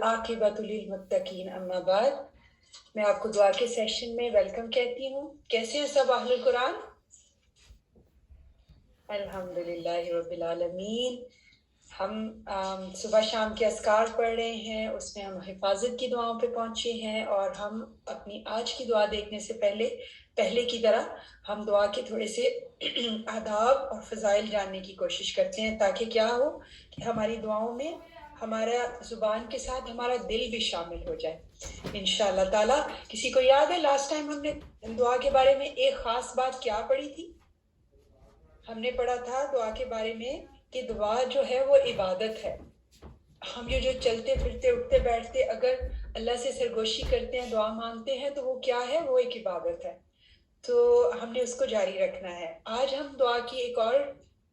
आकिबतुल लिलमुत्तकीन अम्मा बाद। मैं आपको दुआ के सेशन में वेलकम कहती हूँ। कैसे हैं सब अहलुल कुरान? अल्हम्दुलिल्लाहि रब्बिल आलमीन। हम सुबह शाम के अस्कार पढ़ रहे हैं, उसमें हम हिफाजत की दुआओं पे पहुँचे हैं और हम अपनी आज की दुआ देखने से पहले की तरह हम दुआ के थोड़े से आदाब और फ़ज़ाइल जानने की कोशिश करते हैं, ताकि क्या हो कि हमारी दुआओं में हमारा ज़ुबान के साथ हमारा दिल भी शामिल हो जाए इंशाअल्लाह ताला। किसी को याद है लास्ट टाइम हमने दुआ के बारे में एक ख़ास बात क्या पढ़ी थी? हमने पढ़ा था दुआ के बारे में कि दुआ जो है वो इबादत है। हम ये जो चलते फिरते उठते बैठते अगर अल्लाह से सरगोशी करते हैं, दुआ मांगते हैं, तो वो क्या है? वो एक इबादत है। तो हमने उसको जारी रखना है। आज हम दुआ की एक और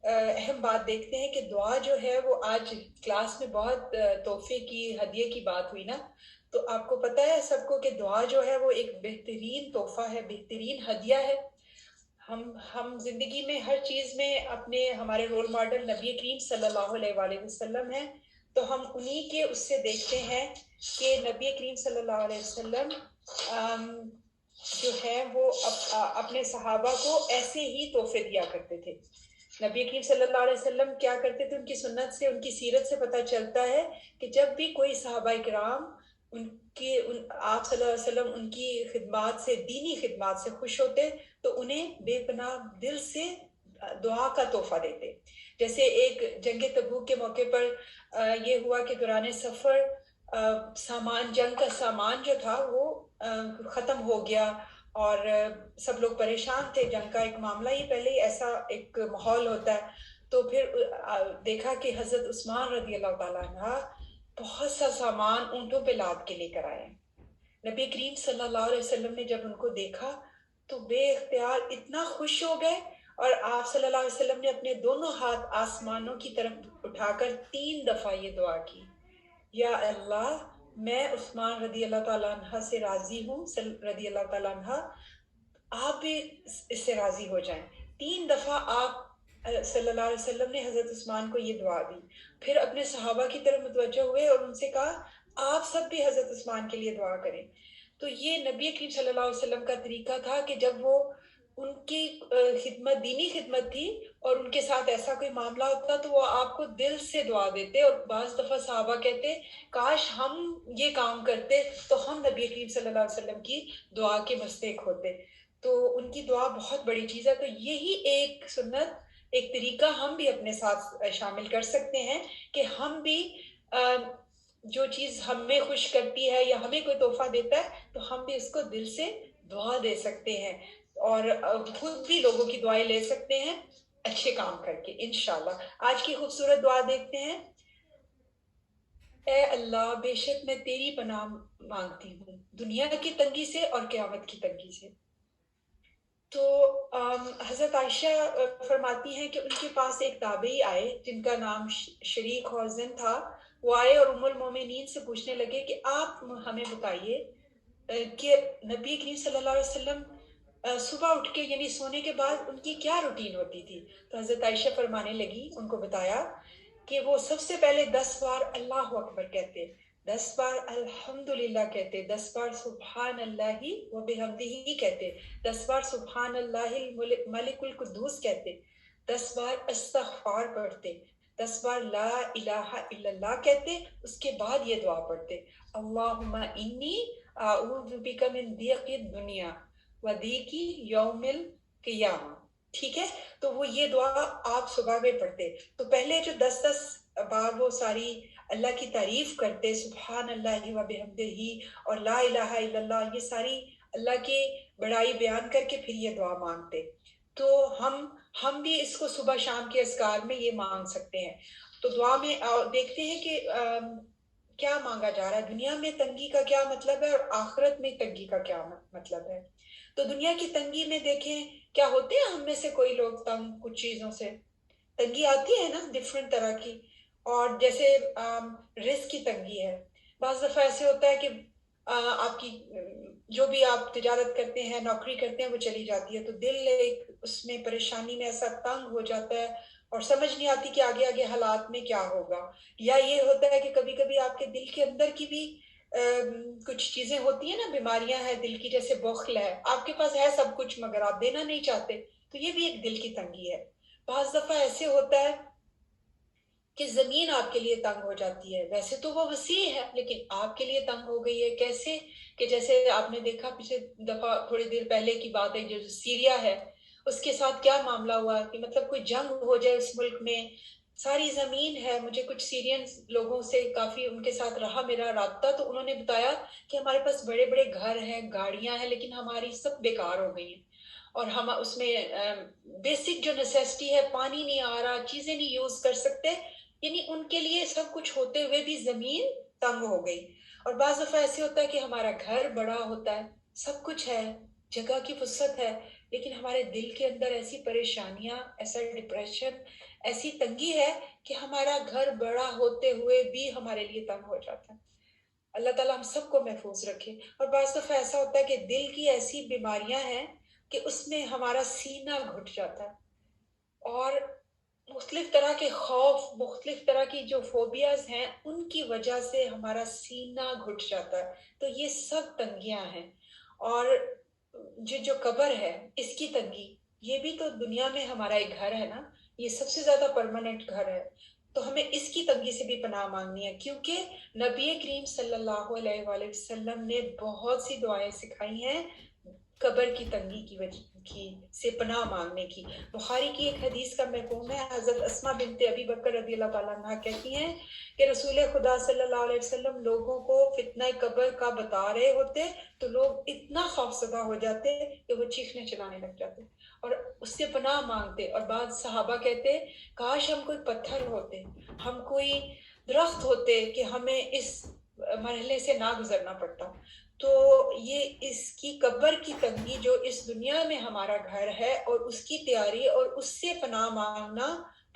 अहम बात देखते हैं कि दुआ जो है वो आज क्लास में बहुत तोहफे की हदिये की बात हुई ना, तो आपको पता है सबको कि दुआ जो है वो एक बेहतरीन तोहफा है, बेहतरीन हदिया है। हम जिंदगी में हर चीज में अपने हमारे रोल मॉडल नबी करीम सल्लल्लाहु अलैहि वसल्लम हैं, तो हम उन्हीं के उससे देखते हैं कि नबी करीम सल्लल्लाहु अलैहि वसल्लम जो है वो अपने सहाबा को ऐसे ही तोहफे दिया करते थे। नबी करीम सल्लल्लाहु अलैहि वसल्लम क्या करते थे? उनकी सुन्नत से, उनकी सीरत से पता चलता है कि जब भी कोई सहाबा इकराम आप सल्लल्लाहु अलैहि वसल्लम उनकी खिदमात से, दीनी खिदमात से खुश होते तो उन्हें बेपनाह दिल से दुआ का तोहफा देते। जैसे एक जंग तबूक के मौके पर ये हुआ कि दौरान सफर जंग का सामान जो था वो खत्म हो गया और सब लोग परेशान थे। जंग का एक मामला ही पहले ही ऐसा एक माहौल होता है। तो फिर देखा कि हजरत उस्मान रज़ी अल्लाह ताला अन्हा बहुत सा सामान ऊंटों पे लाद के लेकर आए। नबी करीम सल्लल्लाहु अलैहि वसल्लम ने जब उनको देखा तो बेख्तियार इतना खुश हो गए और आप सल्लल्लाहु अलैहि वसल्लम ने अपने दोनों हाथ आसमानों की तरफ उठाकर 3 दफा ये दुआ की, या अल्लाह, मैं उस्मान रदी अल्लाह ताला अन्हा से राजी हूँ, रदी अल्लाह ताला अन्हा, आप भी इससे राजी हो जाएं। 3 दफा आप सल्लल्लाहु अलैहि वसल्लम ने हजरत उस्मान को ये दुआ दी। फिर अपने सहाबा की तरफ मुतवज्जह हुए और उनसे कहा आप सब भी हजरत उस्मान के लिए दुआ करें। तो ये नबी करीम सल्लल्लाहु अलैहि वसल्लम का तरीका था कि जब वो उनकी खिदमत, दीनी खिदमत थी और उनके साथ ऐसा कोई मामला होता तो वो आपको दिल से दुआ देते। और बाज़ दफ़ा सहाबा कहते काश हम ये काम करते तो हम नबी करीम सल्लल्लाहु अलैहि वसल्लम की दुआ के मुस्तहिक होते। तो उनकी दुआ बहुत बड़ी चीज़ है। तो यही एक सुन्नत, एक तरीका हम भी अपने साथ शामिल कर सकते हैं कि हम भी जो चीज़ हमें खुश करती है या हमें कोई तोहफा देता है तो हम भी उसको दिल से दुआ दे सकते हैं और खुद भी लोगों की दुआएं ले सकते हैं अच्छे काम करके इंशाल्लाह। आज की खूबसूरत दुआ देखते हैं। ए अल्लाह, बेशक मैं तेरी पनाह मांगती हूँ दुनिया की तंगी से और क़यामत की तंगी से। तो हज़रत आयशा फरमाती हैं कि उनके पास एक ताबई आए जिनका नाम शरीक हौज़न था। वो आए और उम्मुल मोमिनीन से पूछने लगे कि आप हमें बताइए कि नबी करीम सल्लल्लाहु अलैहि वसल्लम सुबह उठ के यानी सोने के बाद उनकी क्या रूटीन होती थी? तो हज़रत आयशा फरमाने लगी, उनको बताया कि वो सबसे पहले 10 बार अल्लाहु अकबर कहते, 10 बार अल्हम्दुलिल्लाह कहते, 10 बार सुभान अल्लाहि व बिहम्दिही कहते, 10 बार सुभान अल्लाहिल मलिकुल कुद्दूस कहते, 10 बार इस्तग़फ़ार पढ़ते, 10 बार ला इलाहा इल्लल्लाह कहते। उसके बाद ये दुआ पढ़ते, अल्लाहुम्मा इन्नी अऊज़ु बिका मिन दिक़िद दुनिया व दीक़ी यौमिल क़ियामा। ठीक है? तो वो ये दुआ आप सुबह में पढ़ते। तो पहले जो 10-10 बार वो सारी अल्लाह की तारीफ करते, सुभान अल्लाहि व बिहम्दिही और ला इलाहा इल्लल्लाह, ये सारी अल्लाह की बड़ाई बयान करके फिर ये दुआ मांगते। तो हम भी इसको सुबह शाम के अस्कार में ये मांग सकते हैं। तो दुआ में देखते हैं कि क्या मांगा जा रहा है, दुनिया में तंगी का क्या मतलब है और आखिरत में तंगी का क्या मतलब है। तो दुनिया की तंगी में देखें, क्या होते हैं हम में से कोई लोग तंग कुछ चीजों से? तंगी आती है ना डिफरेंट तरह की। और जैसे रिस्क की तंगी है। बाज़ दफ़ा ऐसे होता है कि आपकी जो भी आप तिजारत करते हैं, नौकरी करते हैं, वो चली जाती है तो दिल एक उसमें परेशानी में ऐसा तंग हो जाता है, اور سمجھ نہیں آتی کہ آگے آگے حالات میں کیا ہوگا. یا یہ ہوتا ہے کہ کبھی کبھی آپ کے دل کے اندر کی بھی کچھ چیزیں ہوتی ہیں نا، بیماریاں ہیں دل کی، جیسے بخل ہے، آپ کے پاس ہے سب کچھ مگر آپ دینا نہیں چاہتے، تو یہ بھی ایک دل کی تنگی ہے. بعض دفعہ ایسے ہوتا ہے کہ زمین آپ کے لیے تنگ ہو جاتی ہے، ویسے تو وہ وسیع ہے لیکن آپ کے لیے تنگ ہو گئی ہے. کیسے کہ جیسے آپ نے دیکھا پچھلے دفعہ تھوڑی دیر پہلے کی بات ہے، جو سیریا ہے اس کے ساتھ کیا معاملہ ہوا کہ مطلب کوئی جنگ ہو جائے اس ملک میں، ساری زمین ہے. مجھے کچھ سیرین لوگوں سے کافی ان کے ساتھ رہا میرا رابطہ، تو انہوں نے بتایا کہ ہمارے پاس بڑے بڑے گھر ہیں، گاڑیاں ہیں، لیکن ہماری سب بیکار ہو گئی ہیں. اور ہم اس میں بیسک جو نیسیسٹی ہے، پانی نہیں آ رہا، چیزیں نہیں یوز کر سکتے، یعنی ان کے لیے سب کچھ ہوتے ہوئے بھی زمین تنگ ہو گئی. اور بعض دفعہ ایسے ہوتا ہے کہ ہمارا گھر بڑا ہوتا ہے، سب کچھ ہے، جگہ کی وسعت ہے، لیکن ہمارے دل کے اندر ایسی پریشانیاں، ایسا ڈپریشن، ایسی تنگی ہے کہ ہمارا گھر بڑا ہوتے ہوئے بھی ہمارے لیے تنگ ہو جاتا ہے. اللہ تعالیٰ ہم سب کو محفوظ رکھے. اور بعض دفعہ ایسا ہوتا ہے کہ دل کی ایسی بیماریاں ہیں کہ اس میں ہمارا سینہ گھٹ جاتا ہے، اور مختلف طرح کے خوف، مختلف طرح کی جو فوبیاز ہیں ان کی وجہ سے ہمارا سینہ گھٹ جاتا ہے. تو یہ سب تنگیاں ہیں. اور جو قبر ہے اس کی تنگی، یہ بھی تو دنیا میں ہمارا ایک گھر ہے نا، یہ سب سے زیادہ پرماننٹ گھر ہے، تو ہمیں اس کی تنگی سے بھی پناہ مانگنی ہے. کیونکہ نبی کریم صلی اللہ علیہ وآلہ وسلم نے بہت سی دعائیں سکھائی ہیں قبر کی تنگی کی وجہ سے پناہ مانگنے کی. بخاری کی ایک حدیث کا مفہوم ہے، حضرت اسماء بنت ابی بکر رضی اللہ تعالیٰ عنہ کہتی ہیں کہ رسول خدا صلی اللہ علیہ وسلم لوگوں کو فتنہ قبر کا بتا رہے ہوتے تو لوگ اتنا خوفزدہ ہو جاتے کہ وہ چیخنے چلانے لگ جاتے اور اس سے پناہ مانگتے. اور بعض صحابہ کہتے کاش ہم کوئی پتھر ہوتے، ہم کوئی درخت ہوتے کہ ہمیں اس مرحلے سے نہ گزرنا پڑتا. تو یہ اس کی قبر کی تنگی جو اس دنیا میں ہمارا گھر ہے اور اس کی تیاری اور اس سے پناہ مانگنا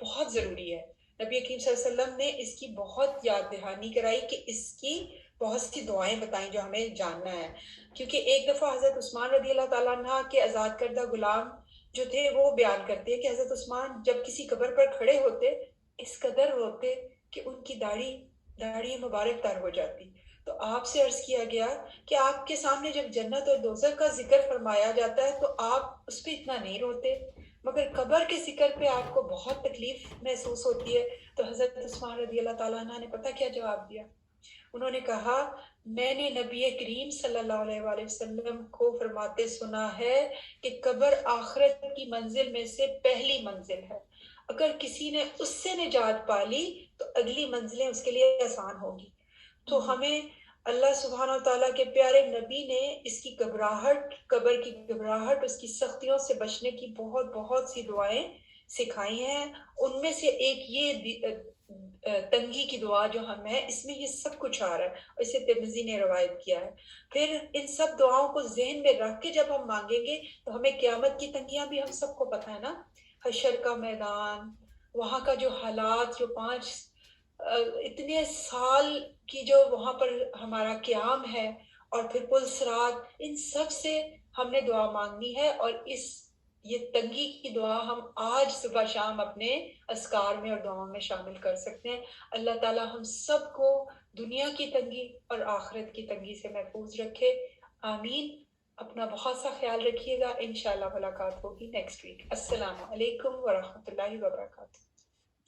بہت ضروری ہے. نبی کریم صلی اللہ علیہ وسلم نے اس کی بہت یاد دہانی کرائی کہ اس کی بہت سی دعائیں بتائیں جو ہمیں جاننا ہے. کیونکہ ایک دفعہ حضرت عثمان رضی اللہ تعالیٰ عنہ کے آزاد کردہ غلام جو تھے وہ بیان کرتے ہیں کہ حضرت عثمان جب کسی قبر پر کھڑے ہوتے اس قدر روتے کہ ان کی داڑھی مبارک تر ہو جاتی. تو آپ سے عرض کیا گیا کہ آپ کے سامنے جب جنت اور دوزخ کا ذکر فرمایا جاتا ہے تو آپ اس پہ اتنا نہیں روتے، مگر قبر کے ذکر پہ آپ کو بہت تکلیف محسوس ہوتی ہے. تو حضرت عثمان رضی اللہ تعالیٰ عنہ نے پتہ کیا جواب دیا؟ انہوں نے کہا میں نے نبی کریم صلی اللہ علیہ وآلہ وسلم کو فرماتے سنا ہے کہ قبر آخرت کی منزل میں سے پہلی منزل ہے، اگر کسی نے اس سے نجات پا لی تو اگلی منزلیں اس کے لیے آسان ہوگی. تو ہمیں اللہ سبحانہ و تعالیٰ کے پیارے نبی نے اس کی گھبراہٹ، قبر کی گھبراہٹ، اس کی سختیوں سے بچنے کی بہت بہت سی دعائیں سکھائی ہیں. ان میں سے ایک یہ تنگی کی دعا جو ہم ہے، اس میں یہ سب کچھ آ رہا ہے، اسے ترمذی نے روایت کیا ہے. پھر ان سب دعاؤں کو ذہن میں رکھ کے جب ہم مانگیں گے تو ہمیں قیامت کی تنگیاں بھی ہم سب کو پتہ ہے نا، حشر کا میدان، وہاں کا جو حالات، جو 5 اتنے سال کی جو وہاں پر ہمارا قیام ہے، اور پھر پل صراط، ان سب سے ہم نے دعا مانگنی ہے. اور یہ تنگی کی دعا ہم آج صبح شام اپنے اذکار میں اور دعاؤں میں شامل کر سکتے ہیں. اللہ تعالیٰ ہم سب کو دنیا کی تنگی اور آخرت کی تنگی سے محفوظ رکھے. آمین. اپنا بہت سا خیال رکھیے گا. انشاءاللہ ملاقات ہوگی نیکسٹ ویک. السلام علیکم ورحمۃ اللہ وبرکاتہ.